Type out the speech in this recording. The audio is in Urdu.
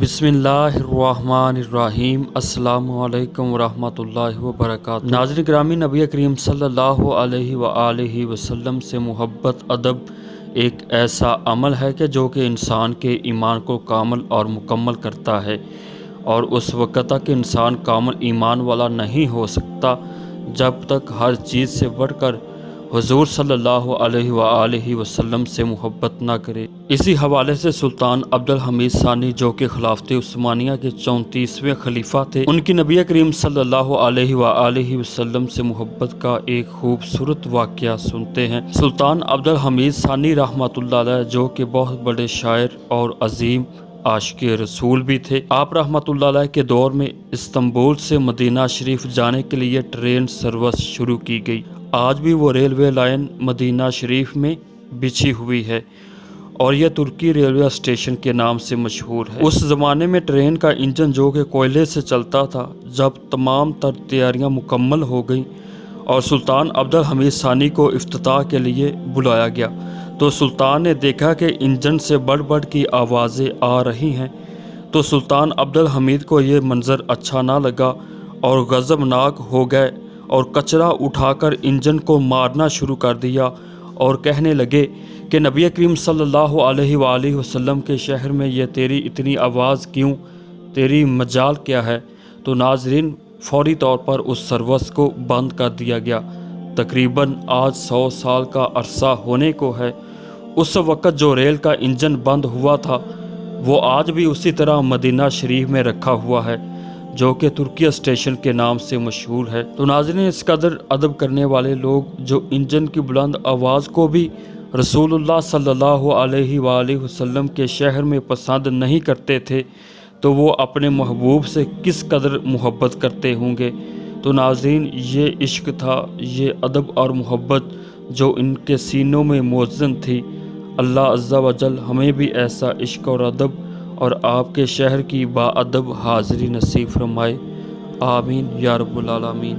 بسم اللہ الرحمن الرحیم۔ السلام علیکم ورحمۃ اللہ وبرکاتہ۔ ناظرین گرامی، نبی کریم صلی اللہ علیہ وآلہ وسلم سے محبت ادب ایک ایسا عمل ہے جو کہ انسان کے ایمان کو کامل اور مکمل کرتا ہے، اور اس وقت تک انسان کامل ایمان والا نہیں ہو سکتا جب تک ہر چیز سے بڑھ کر حضور صلی اللہ علیہ وآلہ وسلم سے محبت نہ کرے۔ اسی حوالے سے سلطان عبد الحمید ثانی، جو کہ خلافت عثمانیہ کے 34ویں خلیفہ تھے، ان کی نبی کریم صلی اللہ علیہ وآلہ وسلم سے محبت کا ایک خوبصورت واقعہ سنتے ہیں۔ سلطان عبد الحمید ثانی رحمۃ اللہ علیہ، جو کہ بہت بڑے شاعر اور عظیم عاشق رسول بھی تھے، آپ رحمۃ اللہ علیہ کے دور میں استنبول سے مدینہ شریف جانے کے لیے ٹرین سروس شروع کی گئی۔ آج بھی وہ ریلوے لائن مدینہ شریف میں بچھی ہوئی ہے اور یہ ترکی ریلوے اسٹیشن کے نام سے مشہور ہے۔ اس زمانے میں ٹرین کا انجن جو کہ کوئلے سے چلتا تھا، جب تمام تر تیاریاں مکمل ہو گئیں اور سلطان عبد الحمید ثانی کو افتتاح کے لیے بلایا گیا، تو سلطان نے دیکھا کہ انجن سے بڑھ کی آوازیں آ رہی ہیں، تو سلطان عبد الحمید کو یہ منظر اچھا نہ لگا اور غضبناک ہو گئے اور کچرا اٹھا کر انجن کو مارنا شروع کر دیا اور کہنے لگے کہ نبی کریم صلی اللہ علیہ وآلہ وسلم کے شہر میں یہ تیری اتنی آواز کیوں، تیری مجال کیا ہے؟ تو ناظرین، فوری طور پر اس سروس کو بند کر دیا گیا۔ تقریباً آج 100 سال کا عرصہ ہونے کو ہے۔ اس وقت جو ریل کا انجن بند ہوا تھا، وہ آج بھی اسی طرح مدینہ شریف میں رکھا ہوا ہے، جو کہ ترکی اسٹیشن کے نام سے مشہور ہے۔ تو ناظرین، اس قدر ادب کرنے والے لوگ جو انجن کی بلند آواز کو بھی رسول اللہ صلی اللہ علیہ وآلہ وسلم کے شہر میں پسند نہیں کرتے تھے، تو وہ اپنے محبوب سے کس قدر محبت کرتے ہوں گے۔ تو ناظرین، یہ عشق تھا، یہ ادب اور محبت جو ان کے سینوں میں موزن تھی۔ اللہ عز و جل ہمیں بھی ایسا عشق اور ادب اور آپ کے شہر کی با ادب حاضری نصیب فرمائے۔ آمین یا رب العالمین۔